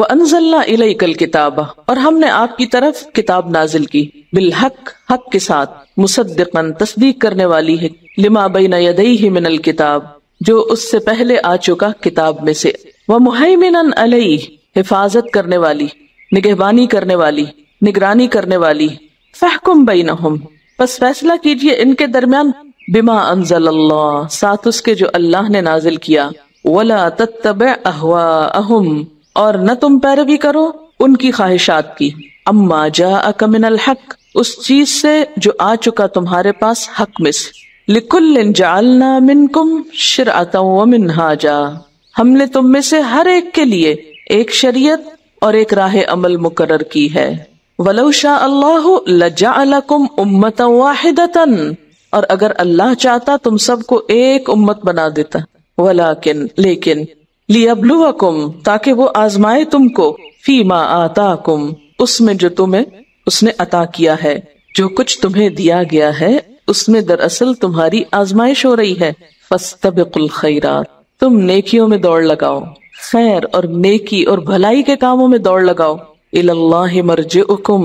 وَأَنزَلْنَا إِلَيْكَ الْكِتَابَ اور ہم نے آپ کی طرف کتاب نازل کی، بالحق حق کے ساتھ، مصدقاً تصدیق کرنے والی ہے، لما بین یدیہ من الکتاب جو اس سے پہلے آ چکا کتاب میں سے، ومہیمناً علیہ حفاظت کرنے والی، نگہبانی کرنے والی، نگرانی کرنے والی، فاحکم بینہم پس فیصلہ کیجئے ان کے درمیان، بما انزل اللہ ساتھ اس کے جو اللہ نے نازل کیا، ولا تتبع اہواءہم اور نہ تم پیروی کرو ان کی خواہشات کی، اما جاءک من الحق اس چیز سے جو آ چکا تمہارے پاس حق میں سے، لکل جعلنا منکم شرعۃ ومنہاجا ہم نے تم میں سے ہر ایک کے لیے ایک شریعت اور ایک راہ عمل مقرر کی ہے، وَلَوْ شَاءَ اللَّهُ لَجَعَلَكُمْ أُمَّةً وَاحِدَةً اور اگر اللہ چاہتا تم سب کو ایک امت بنا دیتا، وَلَكِن لیکن لِيَبْلُوَكُمْ تاکہ وہ آزمائے تم کو، فِي مَا آتَاكُمْ اس میں جو تمہیں اس نے عطا کیا ہے، جو کچھ تمہیں دیا گیا ہے اس میں دراصل تمہاری آزمائش ہو رہی ہے، فَاسْتَبِقُوا الْخَيْرَاتِ تم نیکیوں میں دوڑ لگاؤ، خیر اور نیکی اور بھلائی کے کاموں میں دوڑ لگاؤ، اِلَى اللَّهِ مَرْجِعُكُمْ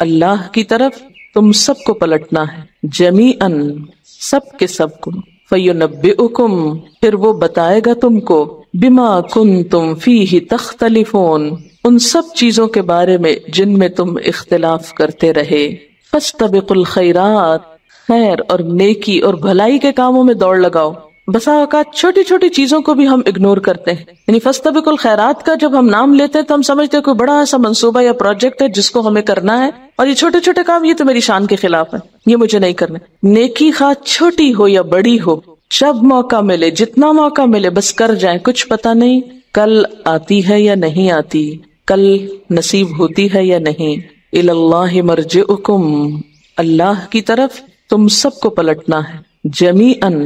اللہ کی طرف تم سب کو پلٹنا ہے، جمیعاً سب کے سب کو، فَيُنَبِّئُكُمْ پھر وہ بتائے گا تم کو، بِمَا كُنْتُمْ فِيهِ تَخْتَلِفُونَ ان سب چیزوں کے بارے میں جن میں تم اختلاف کرتے رہے، فَاسْتَبِقُوا الْخَيْرَاتِ خیر اور نیکی اور بھلائی کے کاموں میں دوڑ لگاؤ۔ بسا اوقات چھوٹی چھوٹی چیزوں کو بھی ہم اگنور کرتے ہیں، یعنی فاستبقوا الخیرات کا جب ہم نام لیتے ہیں تو ہم سمجھتے ہیں کوئی بڑا ایسا منصوبہ یا پروجیکٹ ہے جس کو ہمیں کرنا ہے، اور یہ چھوٹے چھوٹے کام یہ تو میری شان کے خلاف ہے، یہ مجھے نہیں کرنا۔ نیکی خواہ چھوٹی ہو یا بڑی ہو، جب موقع ملے جتنا موقع ملے بس کر جائیں، کچھ پتہ نہیں کل آتی ہے یا نہیں آتی، کل نصیب ہوتی ہے یا نہیں۔ الی اللہ مرجعکم اللہ کی طرف تم سب کو پلٹنا ہے، جمیعاً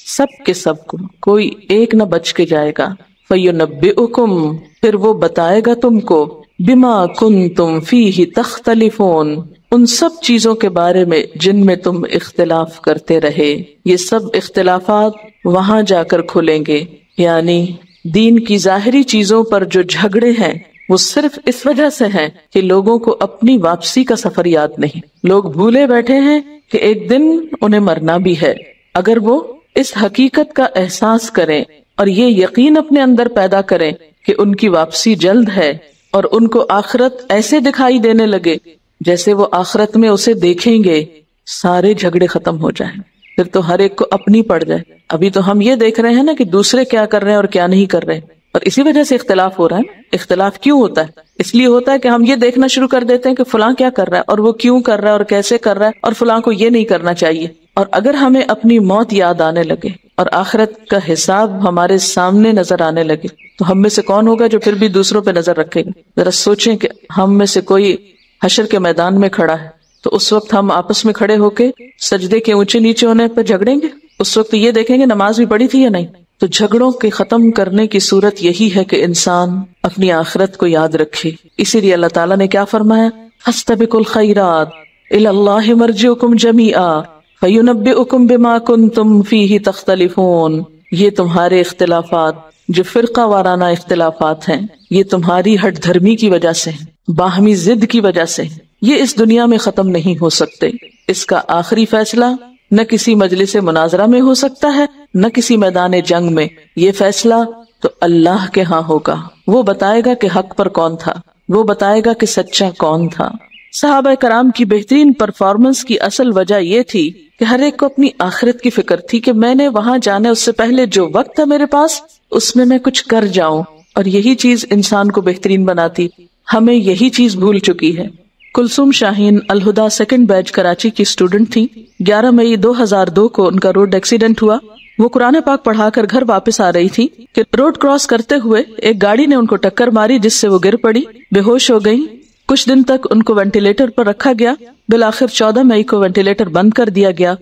سب کے سب کو، کوئی ایک نہ بچ کے جائے گا۔ فَيُنَبِّئُكُمْ پھر وہ بتائے گا تم کو، بِمَا كُنْتُمْ فِيهِ تَخْتَلِفُونَ ان سب چیزوں کے بارے میں جن میں تم اختلاف کرتے رہے۔ یہ سب اختلافات وہاں جا کر کھلیں گے، یعنی دین کی ظاہری چیزوں پر جو جھگڑے ہیں وہ صرف اس وجہ سے ہیں کہ لوگوں کو اپنی واپسی کا سفر یاد نہیں، لوگ بھولے بیٹھے ہیں کہ ایک دن انہیں مرنا بھی ہے۔ اگر وہ اس حقیقت کا احساس کریں اور یہ یقین اپنے اندر پیدا کریں کہ ان کی واپسی جلد ہے، اور ان کو آخرت ایسے دکھائی دینے لگے جیسے وہ آخرت میں اسے دیکھیں گے، سارے جھگڑے ختم ہو جائیں، پھر تو ہر ایک کو اپنی پڑ جائے۔ ابھی تو ہم یہ دیکھ رہے ہیں نا کہ دوسرے کیا کر رہے ہیں اور کیا نہیں کر رہے، اور اسی وجہ سے اختلاف ہو رہا ہے۔ اختلاف کیوں ہوتا ہے؟ اس لیے ہوتا ہے کہ ہم یہ دیکھنا شروع کر دیتے ہیں کہ فلاں کیا کر رہا ہے اور وہ کیوں کر رہا ہے اور کیسے کر رہا ہے، اور فلاں کو یہ نہیں کرنا چاہیے۔ اور اگر ہمیں اپنی موت یاد آنے لگے اور آخرت کا حساب ہمارے سامنے نظر آنے لگے تو ہم میں سے کون ہوگا جو پھر بھی دوسروں پہ نظر رکھے گا؟ ذرا سوچیں کہ ہم میں سے کوئی حشر کے میدان میں کھڑا ہے تو اس وقت ہم آپس میں کھڑے ہو کے سجدے کے اونچے نیچے ہونے پر جھگڑیں گے؟ اس وقت یہ دیکھیں گے نماز بھی پڑھی تھی یا نہیں؟ تو جھگڑوں کے ختم کرنے کی صورت یہی ہے کہ انسان اپنی آخرت کو یاد رکھے۔ اسی لیے اللہ تعالیٰ نے کیا فرمایا؟ فاستبقوا الخیرات الی اللہ مرجعکم جمیعا فینبئکم بما کنتم فیہ تختلفون۔ یہ تمہارے اختلافات جو فرقہ وارانہ اختلافات ہیں، یہ تمہاری ہٹ دھرمی کی وجہ سے ہیں، باہمی ضد کی وجہ سے ہیں، یہ اس دنیا میں ختم نہیں ہو سکتے۔ اس کا آخری فیصلہ نہ کسی مجلس مناظرہ میں ہو سکتا ہے، نہ کسی میدان جنگ میں۔ یہ فیصلہ تو اللہ کے ہاں ہوگا، وہ بتائے گا کہ حق پر کون تھا، وہ بتائے گا کہ سچا کون تھا۔ صحابہ کرام کی بہترین پرفارمنس کی اصل وجہ یہ تھی کہ ہر ایک کو اپنی آخرت کی فکر تھی کہ میں نے وہاں جانا، اس سے پہلے جو وقت ہے میرے پاس اس میں کچھ کر جاؤں، اور یہی چیز انسان کو بہترین بناتی۔ ہمیں یہی چیز بھول چکی ہے۔ کلثوم شاہین الہدا سیکنڈ بیچ کراچی کی اسٹوڈنٹ تھی۔ 11 مئی 2002 کو ان کا روڈ ایکسیڈنٹ ہوا۔ وہ قرآن پاک پڑھا کر گھر واپس آ رہی تھی کہ روڈ کراس کرتے ہوئے ایک گاڑی نے ان کو ٹکر ماری، جس سے وہ گر پڑی، بے ہوش ہو گئی۔ کچھ دن تک ان کو وینٹیلیٹر پر رکھا گیا، بالآخر 14 مئی کو وینٹیلیٹر بند کر دیا گیا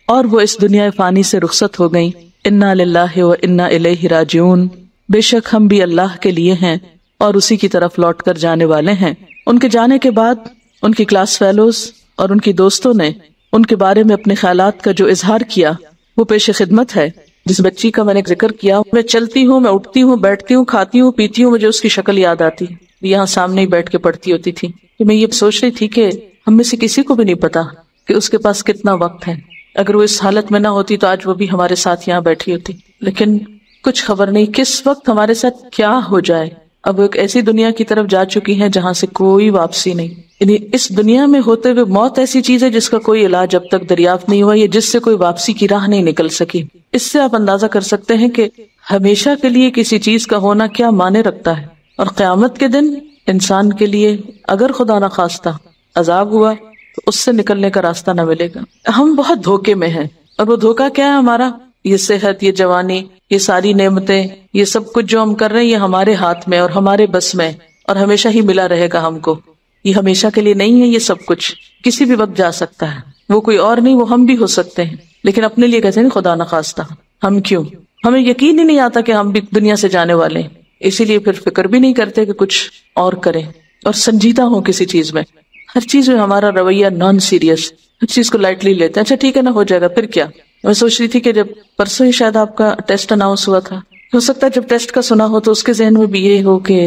اور وہ اس دنیا فانی سے رخصت ہو گئیں۔ انا للہ و انا الیہ راجعون۔ بے شک ہم بھی اللہ کے لیے ہیں اور اسی کی طرف لوٹ کر جانے والے ہیں۔ ان کے جانے کے بعد ان کی کلاس فیلوز اور ان کی دوستوں نے ان کے بارے میں اپنے خیالات کا جو اظہار کیا وہ پیش خدمت ہے۔ جس بچی کا میں نے ذکر کیا، میں چلتی ہوں، میں اٹھتی ہوں، بیٹھتی ہوں، کھاتی ہوں، پیتی ہوں، مجھے اس کی شکل یاد آتی ہے، یہاں سامنے ہی بیٹھ کے پڑھتی ہوتی تھی. کہ میں یہ سوچ رہی تھی کہ ہم میں سے کسی کو بھی نہیں پتا کہ اس کے پاس کتنا وقت ہے. اگر وہ اس حالت میں نہ ہوتی تو آج وہ بھی ہمارے ساتھ یہاں بیٹھی ہوتی. لیکن کچھ خبر نہیں کس وقت ہمارے ساتھ کیا ہو جائے. اب وہ ایک ایسی دنیا کی طرف جا چکی ہے جہاں سے کوئی واپسی نہیں. یعنی اس دنیا میں ہوتے ہوئے موت ایسی چیز ہے جس کا کوئی علاج اب تک دریافت نہیں ہوا، یا جس سے کوئی واپسی کی راہ نہیں نکل سکی. اس سے آپ اندازہ کر سکتے ہیں کہ ہمیشہ کے لیے کسی چیز کا ہونا کیا معنی رکھتا ہے. اور قیامت کے دن انسان کے لیے اگر خدا نہ خواستہ عذاب ہوا تو اس سے نکلنے کا راستہ نہ ملے گا. ہم بہت دھوکے میں ہیں، اور وہ دھوکا کیا ہے ہمارا؟ یہ صحت، یہ جوانی، یہ ساری نعمتیں، یہ سب کچھ جو ہم کر رہے ہیں یہ ہمارے ہاتھ میں اور ہمارے بس میں، اور ہمیشہ ہی ملا رہے گا ہم کو. یہ ہمیشہ کے لیے نہیں ہے، یہ سب کچھ کسی بھی وقت جا سکتا ہے. وہ کوئی اور نہیں، وہ ہم بھی ہو سکتے ہیں. لیکن اپنے لیے کہتے ہیں خدا نہ خواستہ. ہم کیوں؟ ہمیں یقین ہی نہیں آتا کہ ہم بھی دنیا سے جانے والے ہیں، اسی لیے پھر فکر بھی نہیں کرتے کہ کچھ اور کریں اور سنجیدہ ہوں کسی چیز میں. ہر چیز میں ہمارا رویہ نان سیریس، ہر چیز کو لائٹلی لیتے ہیں. اچھا ٹھیک ہے نا، ہو جائے گا، پھر کیا. میں سوچ رہی تھی کہ جب پرسوں ہی شاید آپ کا ٹیسٹ اناؤنس ہوا تھا، ہو سکتا ہے جب ٹیسٹ کا سنا ہو تو اس کے ذہن میں بھی یہ ہو کہ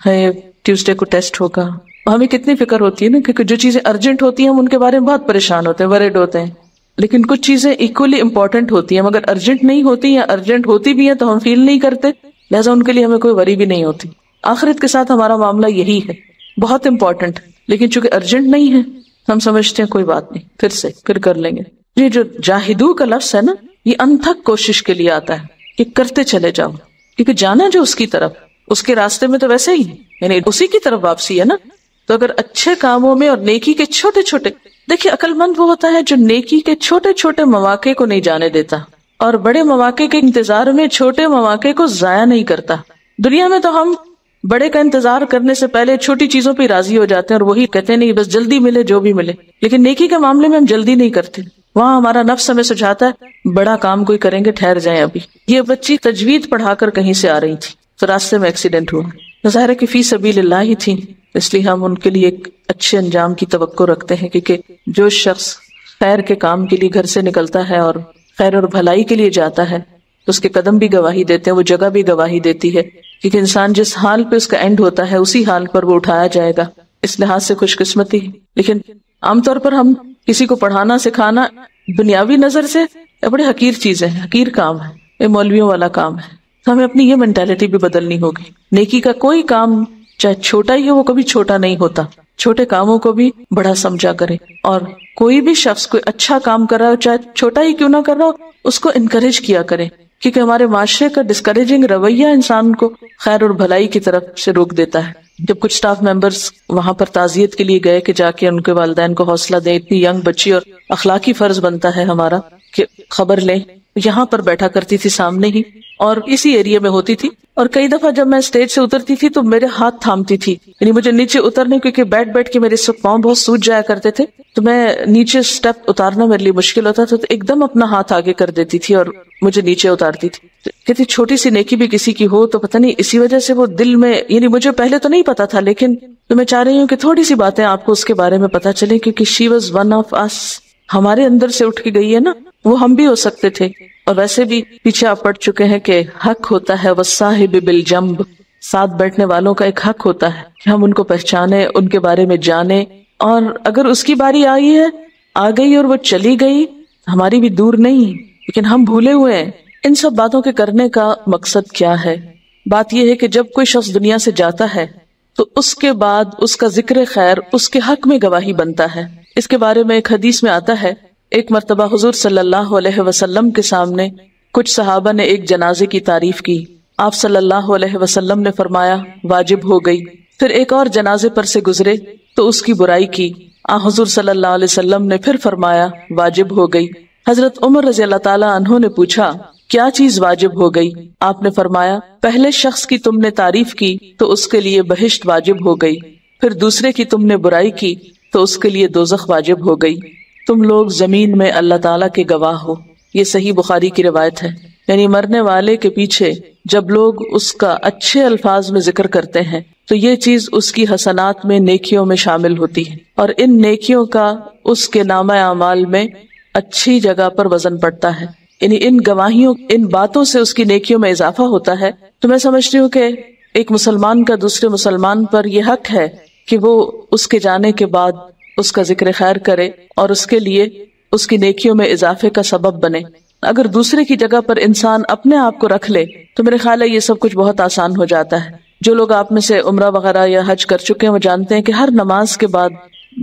ہے ٹیوزڈے کو ٹیسٹ ہوگا. ہمیں کتنی فکر ہوتی ہے نا، کیونکہ جو چیزیں ارجنٹ ہوتی ہیں ہم ان کے بارے میں بہت پریشان ہوتے ہیں، ورڈ ہوتے ہیں. لیکن کچھ چیزیں ایکولی امپورٹنٹ ہوتی ہیں، مگر ارجنٹ نہیں ہوتی یا ارجنٹ ہوتی بھی ہیں تو ہم فیل نہیں کرتے، لہٰذا ان کے لیے ہمیں کوئی وری بھی نہیں ہوتی. آخرت کے ساتھ ہمارا معاملہ یہی ہے، بہت امپورٹنٹ، لیکن چونکہ ارجنٹ نہیں ہے ہم سمجھتے ہیں کوئی بات نہیں، پھر کر لیں گے. یہ جو جاہدو کا لفظ ہے نا، یہ انتھک کوشش کے لیے آتا ہے کہ کرتے چلے جاؤ، کیونکہ جانا جو اس کی طرف، اس کے راستے میں تو ویسے ہی یعنی اسی کی طرف واپسی ہے نا. تو اگر اچھے کاموں میں اور نیکی کے چھوٹے چھوٹے، دیکھیے عقل مند وہ ہوتا ہے جو نیکی کے چھوٹے چھوٹے مواقع کو نہیں جانے دیتا اور بڑے مواقع کے انتظار میں چھوٹے مواقع کو ضائع نہیں کرتا. دنیا میں تو ہم بڑے کا انتظار کرنے سے پہلے چھوٹی چیزوں پہ راضی ہو جاتے ہیں اور وہی کہتے ہیں نہیں بس جلدی ملے جو بھی ملے. لیکن نیکی کے معاملے میں ہم جلدی نہیں کرتے، وہاں ہمارا نفس ہمیں سجھاتا ہے بڑا کام کوئی کریں گے، ٹھہر جائیں ابھی. یہ بچی تجوید پڑھا کر کہیں سے آ رہی تھی تو راستے میں ایکسیڈنٹ ہوا. ظاہر ہے کہ فی سبیل اللہ ہی تھی، اس لیے ہم ان کے لیے ایک اچھے انجام کی توقع رکھتے ہیں. کیونکہ جو شخص خیر کے کام کے لیے گھر سے نکلتا ہے اور خیر اور بھلائی کے لیے جاتا ہے تو اس کے قدم بھی گواہی دیتے ہیں، وہ جگہ بھی گواہی دیتی ہے. کیونکہ انسان جس حال پہ اس کا اینڈ ہوتا ہے اسی حال پر وہ اٹھایا جائے گا، اس لحاظ سے خوش قسمتی. لیکن عام طور پر ہم کسی کو پڑھانا سکھانا دنیاوی نظر سے بڑی حقیر چیز ہے، حقیر کام ہے، یہ مولویوں والا کام ہے. تو ہمیں اپنی یہ مینٹالٹی بھی بدلنی ہوگی. نیکی کا کوئی کام چاہے چھوٹا ہی ہو وہ کبھی چھوٹا نہیں ہوتا، چھوٹے کاموں کو بھی بڑا سمجھا کرے. اور کوئی بھی شخص کوئی اچھا کام کر رہا ہو چاہے چھوٹا ہی کیوں نہ کر رہا ہو اس کو انکریج کیا کرے. کیونکہ ہمارے معاشرے کا ڈسکریجنگ رویہ انسان کو خیر اور بھلائی کی طرف سے روک دیتا ہے. جب کچھ سٹاف ممبرز وہاں پر تعزیت کے لیے گئے کہ جا کے ان کے والدین کو حوصلہ دیں، اتنی ینگ بچی، اور اخلاقی فرض بنتا ہے ہمارا کہ خبر لیں، یہاں پر بیٹھا کرتی تھی سامنے ہی اور اسی ایریا میں ہوتی تھی. اور کئی دفعہ جب میں اسٹیج سے اترتی تھی تو میرے ہاتھ تھامتی تھی، یعنی مجھے نیچے اترنے، کیونکہ بیٹھ کے میرے پاؤں بہت سوج جایا کرتے تھے تو میں نیچے سٹیپ اتارنا میرے لیے مشکل ہوتا تھا، تو ایک دم اپنا ہاتھ آگے کر دیتی تھی اور مجھے نیچے اتارتی تھی. کہتی چھوٹی سی نیکی بھی کسی کی ہو تو پتہ نہیں اسی وجہ سے وہ دل میں، یعنی مجھے پہلے تو نہیں پتا تھا لیکن تو میں چاہ رہی ہوں کہ تھوڑی سی باتیں آپ کو اس کے بارے میں پتا چلے، کیونکہ شی واز ون آف اس، ہمارے اندر سے اٹھ کے گئی ہے نا، وہ ہم بھی ہو سکتے تھے. اور ویسے بھی پیچھے آپ پڑھ چکے ہیں کہ حق ہوتا ہے والصاحب بالجنب، ساتھ بیٹھنے والوں کا ایک حق ہوتا ہے کہ ہم ان کو پہچانے، ان کے بارے میں جانیں. اور اگر اس کی باری آئی ہے، آ گئی اور وہ چلی گئی، ہماری بھی دور نہیں، لیکن ہم بھولے ہوئے ہیں. ان سب باتوں کے کرنے کا مقصد کیا ہے؟ بات یہ ہے کہ جب کوئی شخص دنیا سے جاتا ہے تو اس کے بعد اس کا ذکر خیر اس کے حق میں گواہی بنتا ہے. اس کے بارے میں ایک حدیث میں آتا ہے، ایک مرتبہ حضور صلی اللہ علیہ وسلم کے سامنے کچھ صحابہ نے ایک جنازے کی تعریف کی. آپ صلی اللہ علیہ وسلم نے فرمایا واجب ہو گئی. پھر ایک اور جنازے پر سے گزرے تو اس کی برائی کی. حضور صلی اللہ علیہ وسلم نے پھر فرمایا واجب ہو گئی. حضرت عمر رضی اللہ تعالی عنہ نے پوچھا کیا چیز واجب ہو گئی؟ آپ نے فرمایا پہلے شخص کی تم نے تعریف کی تو اس کے لیے بہشت واجب ہو گئی، پھر دوسرے کی تم نے برائی کی تو اس کے لیے دوزخ واجب ہو گئی. تم لوگ زمین میں اللہ تعالیٰ کے گواہ ہو. یہ صحیح بخاری کی روایت ہے. یعنی مرنے والے کے پیچھے جب لوگ اس کا اچھے الفاظ میں ذکر کرتے ہیں تو یہ چیز اس کی حسنات میں، نیکیوں میں شامل ہوتی ہے، اور ان نیکیوں کا اس کے نامہ اعمال میں اچھی جگہ پر وزن پڑتا ہے. یعنی ان گواہیوں، ان باتوں سے اس کی نیکیوں میں اضافہ ہوتا ہے. تو میں سمجھتی ہوں کہ ایک مسلمان کا دوسرے مسلمان پر یہ حق ہے کہ وہ اس کے جانے کے بعد اس کا ذکر خیر کرے اور اس کے لیے اس کی نیکیوں میں اضافے کا سبب بنے. اگر دوسرے کی جگہ پر انسان اپنے آپ کو رکھ لے تو میرے خیال ہے یہ سب کچھ بہت آسان ہو جاتا ہے. جو لوگ آپ میں سے عمرہ وغیرہ یا حج کر چکے ہیں وہ جانتے ہیں کہ ہر نماز کے بعد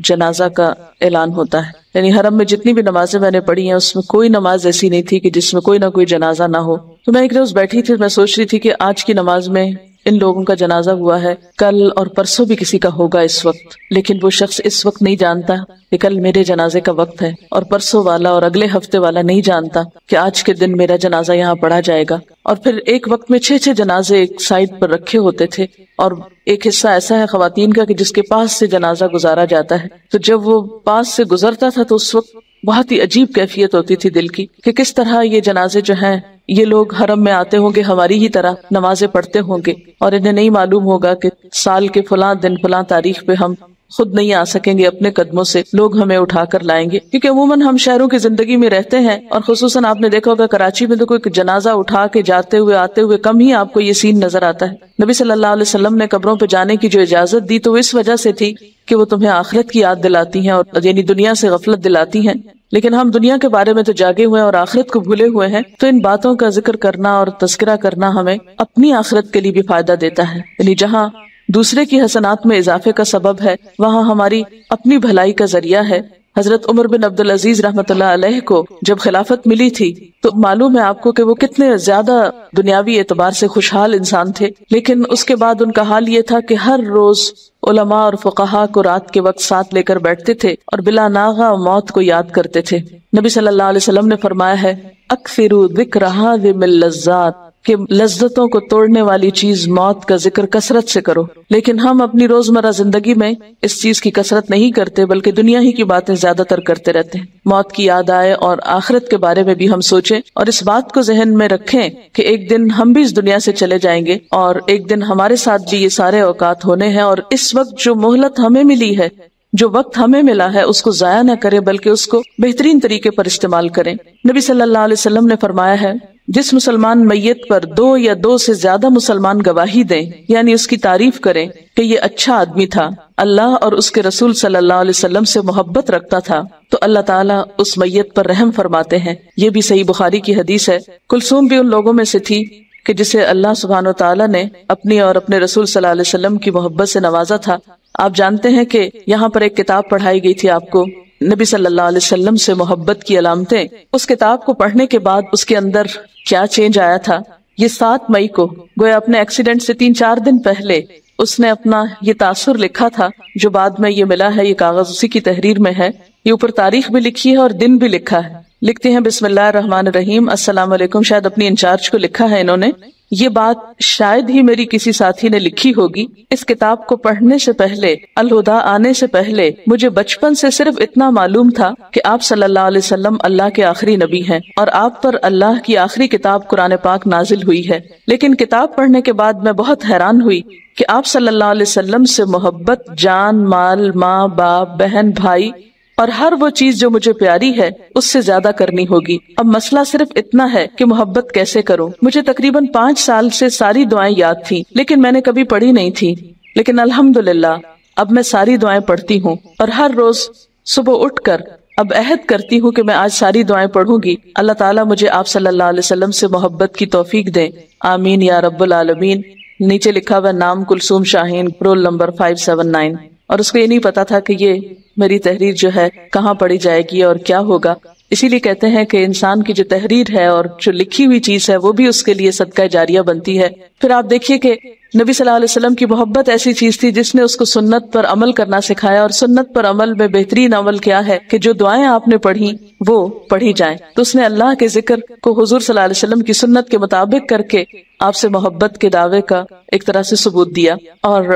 جنازہ کا اعلان ہوتا ہے. یعنی حرم میں جتنی بھی نمازیں میں نے پڑھی ہیں اس میں کوئی نماز ایسی نہیں تھی کہ جس میں کوئی نہ کوئی جنازہ نہ ہو. تو میں ایک روز بیٹھی تھی، میں سوچ رہی تھی کہ آج کی نماز میں ان لوگوں کا جنازہ ہوا ہے، کل اور پرسوں بھی کسی کا ہوگا اس وقت، لیکن وہ شخص اس وقت نہیں جانتا کہ کل میرے جنازے کا وقت ہے، اور پرسوں والا اور اگلے ہفتے والا نہیں جانتا کہ آج کے دن میرا جنازہ یہاں پڑھا جائے گا. اور پھر ایک وقت میں 6 جنازے ایک سائڈ پر رکھے ہوتے تھے، اور ایک حصہ ایسا ہے خواتین کا کہ جس کے پاس سے جنازہ گزارا جاتا ہے. تو جب وہ پاس سے گزرتا تھا تو اس وقت بہت ہی عجیب کیفیت ہوتی تھی دل کی کہ کس طرح یہ جنازے جو ہیں یہ لوگ حرم میں آتے ہوں گے، ہماری ہی طرح نمازیں پڑھتے ہوں گے، اور انہیں نہیں معلوم ہوگا کہ سال کے فلاں دن فلاں تاریخ پہ ہم خود نہیں آ سکیں گے اپنے قدموں سے، لوگ ہمیں اٹھا کر لائیں گے. کیونکہ عموماً ہم شہروں کی زندگی میں رہتے ہیں، اور خصوصاً آپ نے دیکھا ہوگا کراچی میں تو کوئی جنازہ اٹھا کے جاتے ہوئے آتے ہوئے کم ہی آپ کو یہ سین نظر آتا ہے. نبی صلی اللہ علیہ وسلم نے قبروں پہ جانے کی جو اجازت دی تو اس وجہ سے تھی کہ وہ تمہیں آخرت کی یاد دلاتی ہیں، اور یعنی دنیا سے غفلت دلاتی ہیں. لیکن ہم دنیا کے بارے میں تو جاگے ہوئے ہیں اور آخرت کو بھولے ہوئے ہیں. تو ان باتوں کا ذکر کرنا اور تذکرہ کرنا ہمیں اپنی آخرت کے لیے بھی فائدہ دیتا ہے. یعنی جہاں دوسرے کی حسنات میں اضافے کا سبب ہے وہاں ہماری اپنی بھلائی کا ذریعہ ہے. حضرت عمر بن عبدالعزیز رحمۃ اللہ علیہ کو جب خلافت ملی تھی تو معلوم ہے آپ کو کہ وہ کتنے زیادہ دنیاوی اعتبار سے خوشحال انسان تھے، لیکن اس کے بعد ان کا حال یہ تھا کہ ہر روز علماء اور فقہاء کو رات کے وقت ساتھ لے کر بیٹھتے تھے اور بلا ناغہ موت کو یاد کرتے تھے. نبی صلی اللہ علیہ وسلم نے فرمایا ہے اکثروا ذکر ھذم اللذات، کہ لذتوں کو توڑنے والی چیز موت کا ذکر کثرت سے کرو. لیکن ہم اپنی روزمرہ زندگی میں اس چیز کی کثرت نہیں کرتے بلکہ دنیا ہی کی باتیں زیادہ تر کرتے رہتے ہیں. موت کی یاد آئے اور آخرت کے بارے میں بھی ہم سوچیں اور اس بات کو ذہن میں رکھیں کہ ایک دن ہم بھی اس دنیا سے چلے جائیں گے اور ایک دن ہمارے ساتھ بھی یہ سارے اوقات ہونے ہیں. اور اس وقت جو مہلت ہمیں ملی ہے، جو وقت ہمیں ملا ہے، اس کو ضائع نہ کریں بلکہ اس کو بہترین طریقے پر استعمال کریں. نبی صلی اللہ علیہ وسلم نے فرمایا ہے جس مسلمان میت پر 2 یا 2 سے زیادہ مسلمان گواہی دیں، یعنی اس کی تعریف کریں کہ یہ اچھا آدمی تھا، اللہ اور اس کے رسول صلی اللہ علیہ وسلم سے محبت رکھتا تھا، تو اللہ تعالیٰ اس میت پر رحم فرماتے ہیں. یہ بھی صحیح بخاری کی حدیث ہے. کلثوم بھی ان لوگوں میں سے تھی کہ جسے اللہ سبحانہ و تعالیٰ نے اپنی اور اپنے رسول صلی اللہ علیہ وسلم کی محبت سے نوازا تھا. آپ جانتے ہیں کہ یہاں پر ایک کتاب پڑھائی گئی تھی آپ کو، نبی صلی اللہ علیہ وسلم سے محبت کی علامتیں. اس کتاب کو پڑھنے کے بعد اس کے اندر کیا چینج آیا تھا. یہ 7 مئی کو گویا اپنے ایکسیڈنٹ سے 3-4 دن پہلے اس نے اپنا یہ تاثر لکھا تھا جو بعد میں یہ ملا ہے. یہ کاغذ اسی کی تحریر میں ہے. یہ اوپر تاریخ بھی لکھی ہے اور دن بھی لکھا ہے. لکھتے ہیں بسم اللہ الرحمن الرحیم، السلام علیکم. شاید اپنی انچارج کو لکھا ہے انہوں نے. یہ بات شاید ہی میری کسی ساتھی نے لکھی ہوگی. اس کتاب کو پڑھنے سے پہلے، الہدا آنے سے پہلے، مجھے بچپن سے صرف اتنا معلوم تھا کہ آپ صلی اللہ علیہ وسلم اللہ کے آخری نبی ہیں اور آپ پر اللہ کی آخری کتاب قرآن پاک نازل ہوئی ہے. لیکن کتاب پڑھنے کے بعد میں بہت حیران ہوئی کہ آپ صلی اللہ علیہ وسلم سے محبت جان، مال، ماں، باپ، بہن، بھائی اور ہر وہ چیز جو مجھے پیاری ہے اس سے زیادہ کرنی ہوگی. اب مسئلہ صرف اتنا ہے کہ محبت کیسے کروں. مجھے تقریباً 5 سال سے ساری دعائیں یاد تھیں لیکن میں نے کبھی پڑھی نہیں تھی. لیکن الحمدللہ اب میں ساری دعائیں پڑھتی ہوں اور ہر روز صبح اٹھ کر اب عہد کرتی ہوں کہ میں آج ساری دعائیں پڑھوں گی. اللہ تعالیٰ مجھے آپ صلی اللہ علیہ وسلم سے محبت کی توفیق دے، آمین یا رب العالمین. نیچے لکھا ہوا نام کلثوم شاہین، رول نمبر 579. اور اس کو یہ نہیں پتا تھا کہ یہ میری تحریر جو ہے کہاں پڑھی جائے گی اور کیا ہوگا. اسی لیے کہتے ہیں کہ انسان کی جو تحریر ہے اور جو لکھی ہوئی چیز ہے وہ بھی اس کے لیے صدقہ جاریہ بنتی ہے. پھر آپ دیکھیے کہ نبی صلی اللہ علیہ وسلم کی محبت ایسی چیز تھی جس نے اس کو سنت پر عمل کرنا سکھایا. اور سنت پر عمل میں بہترین عمل کیا ہے کہ جو دعائیں آپ نے پڑھی وہ پڑھی جائیں. تو اس نے اللہ کے ذکر کو حضور صلی اللہ علیہ وسلم کی سنت کے مطابق کر کے آپ سے محبت کے دعوے کا ایک طرح سے ثبوت دیا. اور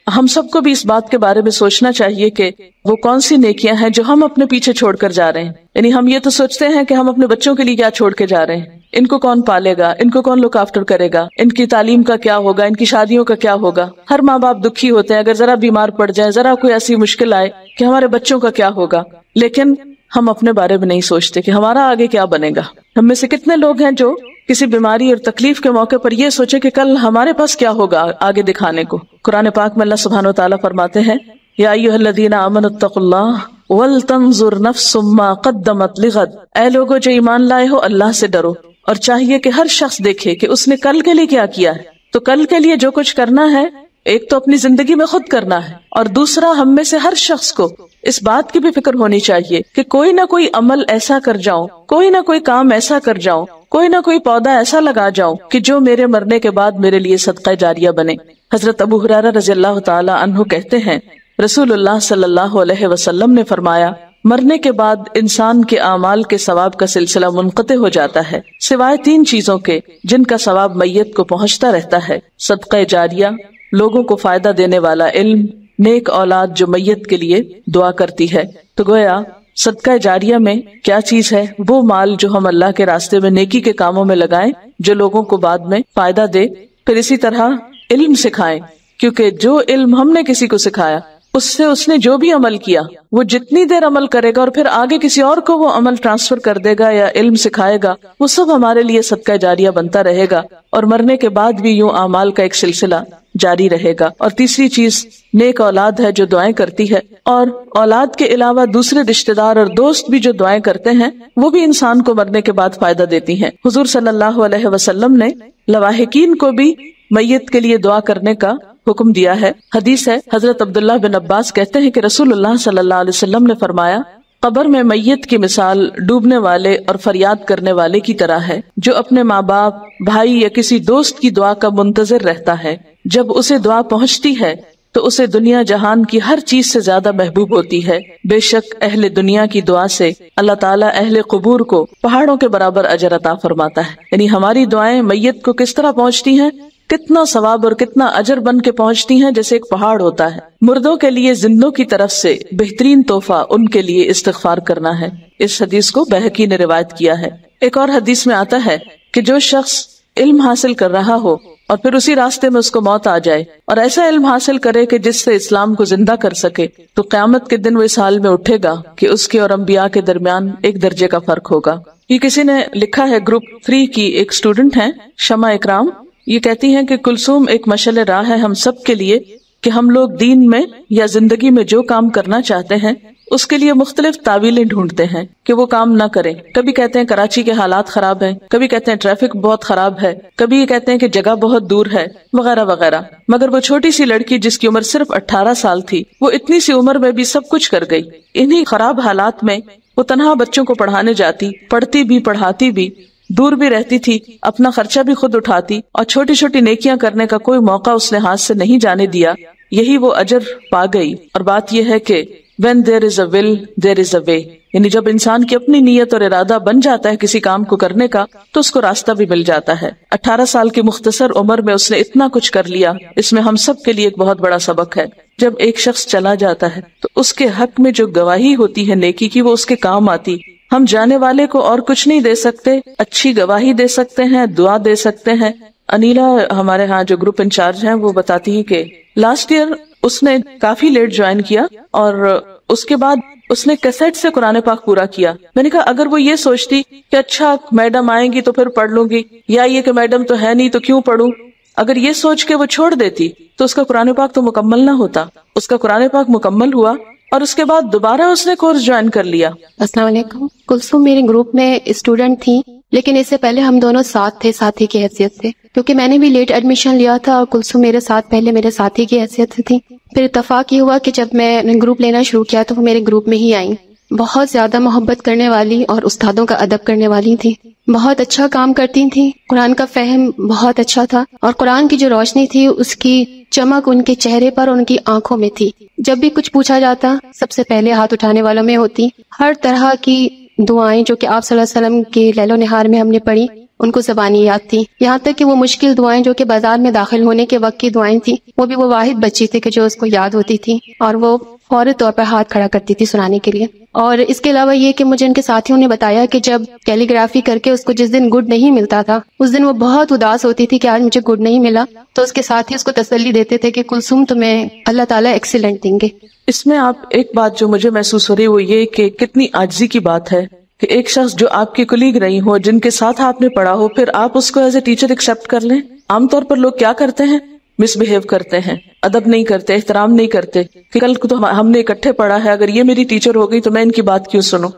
ہم سب کو بھی اس بات کے بارے میں سوچنا چاہیے کہ وہ کون سی نیکیاں ہیں جو ہم اپنے پیچھے چھوڑ کر جا رہے ہیں. یعنی ہم یہ تو سوچتے ہیں کہ ہم اپنے بچوں کے لیے کیا چھوڑ کے جا رہے ہیں، ان کو کون پالے گا، ان کو کون لک آفٹر کرے گا، ان کی تعلیم کا کیا ہوگا، ان کی شادیوں کا کیا ہوگا. ہر ماں باپ دکھی ہوتے ہیں اگر ذرا بیمار پڑ جائے، ذرا کوئی ایسی مشکل آئے کہ ہمارے بچوں کا کیا ہوگا. لیکن ہم اپنے بارے میں نہیں سوچتے کہ ہمارا آگے کیا بنے گا. ہم میں سے کتنے لوگ ہیں جو کسی بیماری اور تکلیف کے موقع پر یہ سوچے کہ کل ہمارے پاس کیا ہوگا آگے دکھانے کو. قرآن پاک میں اللہ سبحانہ و تعالیٰ فرماتے ہیں یا ایھا الذین آمنوا اتقوا اللہ ولتنظر نفس ما قدمت لغد. اے لوگو جو ایمان لائے ہو اللہ سے ڈرو اور چاہیے کہ ہر شخص دیکھے کہ اس نے کل کے لیے کیا کیا ہے. تو کل کے لیے جو کچھ کرنا ہے ایک تو اپنی زندگی میں خود کرنا ہے، اور دوسرا ہم میں سے ہر شخص کو اس بات کی بھی فکر ہونی چاہیے کہ کوئی نہ کوئی عمل ایسا کر جاؤں، کوئی نہ کوئی کام ایسا کر جاؤں، کوئی نہ کوئی پودا ایسا لگا جاؤں کہ جو میرے مرنے کے بعد میرے لیے صدقہ جاریہ بنے. حضرت ابو ہریرہ رضی اللہ تعالی عنہ کہتے ہیں رسول اللہ صلی اللہ علیہ وسلم نے فرمایا مرنے کے بعد انسان کے اعمال کے ثواب کا سلسلہ منقطع ہو جاتا ہے سوائے 3 چیزوں کے جن کا ثواب میت کو پہنچتا رہتا ہے: صدقہ جاریہ، لوگوں کو فائدہ دینے والا علم، نیک اولاد جو میت کے لیے دعا کرتی ہے. تو گویا صدقہ جاریہ میں کیا چیز ہے؟ وہ مال جو ہم اللہ کے راستے میں نیکی کے کاموں میں لگائیں جو لوگوں کو بعد میں فائدہ دے. پھر اسی طرح علم سکھائیں، کیونکہ جو علم ہم نے کسی کو سکھایا اس سے اس نے جو بھی عمل کیا وہ جتنی دیر عمل کرے گا اور پھر آگے کسی اور کو وہ عمل ٹرانسفر کر دے گا یا علم سکھائے گا، وہ سب ہمارے لیے صدقہ جاریہ بنتا رہے گا اور مرنے کے بعد بھی یوں اعمال کا ایک سلسلہ جاری رہے گا. اور تیسری چیز نیک اولاد ہے جو دعائیں کرتی ہے، اور اولاد کے علاوہ دوسرے رشتہ دار اور دوست بھی جو دعائیں کرتے ہیں وہ بھی انسان کو مرنے کے بعد فائدہ دیتی ہیں. حضور صلی اللہ علیہ وسلم نے لواحقین کو بھی میت کے لیے دعا کرنے کا حکم دیا ہے. حدیث ہے حضرت عبداللہ بن عباس کہتے ہیں کہ رسول اللہ صلی اللہ علیہ وسلم نے فرمایا قبر میں میت کی مثال ڈوبنے والے اور فریاد کرنے والے کی طرح ہے جو اپنے ماں باپ، بھائی یا کسی دوست کی دعا کا منتظر رہتا ہے. جب اسے دعا پہنچتی ہے تو اسے دنیا جہان کی ہر چیز سے زیادہ محبوب ہوتی ہے. بے شک اہل دنیا کی دعا سے اللہ تعالیٰ اہل قبور کو پہاڑوں کے برابر اجر عطا فرماتا ہے. یعنی ہماری دعائیں میت کو کس طرح پہنچتی ہیں، کتنا ثواب اور کتنا اجر بن کے پہنچتی ہیں جیسے ایک پہاڑ ہوتا ہے. مردوں کے لیے زندوں کی طرف سے بہترین تحفہ ان کے لیے استغفار کرنا ہے. اس حدیث کو بہقی نے روایت کیا ہے. ایک اور حدیث میں آتا ہے کہ جو شخص علم حاصل کر رہا ہو اور پھر اسی راستے میں اس کو موت آ جائے اور ایسا علم حاصل کرے کہ جس سے اسلام کو زندہ کر سکے، تو قیامت کے دن وہ اس حال میں اٹھے گا کہ اس کے اور انبیاء کے درمیان ایک درجے کا فرق ہوگا. یہ کسی نے لکھا ہے، گروپ 3 کی ایک اسٹوڈنٹ ہیں شمع اکرام. یہ کہتی ہیں کہ کلثوم ایک مشعل راہ ہے ہم سب کے لیے کہ ہم لوگ دین میں یا زندگی میں جو کام کرنا چاہتے ہیں اس کے لیے مختلف تعویلیں ڈھونڈتے ہیں کہ وہ کام نہ کریں. کبھی کہتے ہیں کراچی کے حالات خراب ہیں، کبھی کہتے ہیں ٹریفک بہت خراب ہے، کبھی یہ کہتے ہیں کہ جگہ بہت دور ہے، وغیرہ وغیرہ. مگر وہ چھوٹی سی لڑکی جس کی عمر صرف 18 سال تھی، وہ اتنی سی عمر میں بھی سب کچھ کر گئی. انہی خراب حالات میں وہ تنہا بچوں کو پڑھانے جاتی، پڑھتی بھی پڑھاتی بھی، دور بھی رہتی تھی، اپنا خرچہ بھی خود اٹھاتی، اور چھوٹی چھوٹی نیکیاں کرنے کا کوئی موقع اس نے ہاتھ سے نہیں جانے دیا. یہی وہ اجر پا گئی. اور بات یہ ہے کہ when there is a will there is a way، یعنی جب انسان کی اپنی نیت اور ارادہ بن جاتا ہے کسی کام کو کرنے کا تو اس کو راستہ بھی مل جاتا ہے. 18 سال کی مختصر عمر میں اس نے اتنا کچھ کر لیا. اس میں ہم سب کے لیے ایک بہت بڑا سبق ہے. جب ایک شخص چلا جاتا ہے تو اس کے حق میں جو گواہی ہوتی ہے نیکی کی وہ اس کے کام آتی. ہم جانے والے کو اور کچھ نہیں دے سکتے، اچھی گواہی دے سکتے ہیں، دعا دے سکتے ہیں. انیلا ہمارے ہاں جو گروپ انچارج ہیں وہ بتاتی ہے کہ لاسٹ ایئر اس نے کافی لیٹ جوائن کیا اور اس کے بعد اس نے کیسٹ سے قرآن پاک پورا کیا. میں نے کہا اگر وہ یہ سوچتی کہ اچھا میڈم آئیں گی تو پھر پڑھ لوں گی، یا یہ کہ میڈم تو ہے نہیں تو کیوں پڑھوں، اگر یہ سوچ کے وہ چھوڑ دیتی تو اس کا قرآن پاک تو مکمل نہ ہوتا. اس کا قرآن پاک مکمل ہوا اور اس کے بعد دوبارہ اس نے کورس جوائن کر لیا. السلام علیکم. کلثوم میرے گروپ میں اسٹوڈنٹ تھی، لیکن اس سے پہلے ہم دونوں ساتھ تھے، ساتھی کی حیثیت سے، کیونکہ میں نے بھی لیٹ ایڈمیشن لیا تھا اور کلثوم میرے ساتھ پہلے میرے ساتھی کی حیثیت سے تھی. پھر اتفاق یہ ہوا کہ جب میں نے گروپ لینا شروع کیا تو وہ میرے گروپ میں ہی آئیں. بہت زیادہ محبت کرنے والی اور استادوں کا ادب کرنے والی تھی، بہت اچھا کام کرتی تھی، قرآن کا فہم بہت اچھا تھا اور قرآن کی جو روشنی تھی اس کی چمک ان کے چہرے پر اور ان کی آنکھوں میں تھی. جب بھی کچھ پوچھا جاتا سب سے پہلے ہاتھ اٹھانے والوں میں ہوتی. ہر طرح کی دعائیں جو کہ آپ صلی اللہ علیہ وسلم کے لیل و نہار میں ہم نے پڑھی ان کو زبانی یاد تھی. یہاں تک کہ وہ مشکل دعائیں جو کہ بازار میں داخل ہونے کے وقت کی دعائیں تھی وہ بھی وہ واحد بچی تھی کہ جو اس کو یاد ہوتی تھی اور وہ فوری طور پر ہاتھ کھڑا کرتی تھی سنانے کے لیے. اور اس کے علاوہ یہ کہ مجھے ان کے ساتھیوں نے بتایا کہ جب کیلی گرافی کر کے اس کو جس دن گڈ نہیں ملتا تھا اس دن وہ بہت اداس ہوتی تھی کہ آج مجھے گڈ نہیں ملا، تو اس کے ساتھی اس کو تسلی دیتے تھے کہ کلثوم تمہیں اللہ تعالیٰ ایکسیلنٹ دیں گے. اس میں آپ ایک بات جو مجھے محسوس ہو رہی ہے وہ یہ کہ کتنی عاجزی کی بات ہے کہ ایک شخص جو آپ کی کولیگ رہی ہو، جن کے ساتھ آپ نے پڑھا ہو، پھر آپ اس کو ایز اے ٹیچر ایکسپٹ کر لیں؟ عام طور پر لوگ کیا کرتے ہیں؟ مس بہیو کرتے ہیں، ادب نہیں کرتے، احترام نہیں کرتے کہ کل کو تو ہم نے اکٹھے پڑھا ہے، اگر یہ میری ٹیچر ہو گئی تو میں ان کی بات کیوں سنوں؟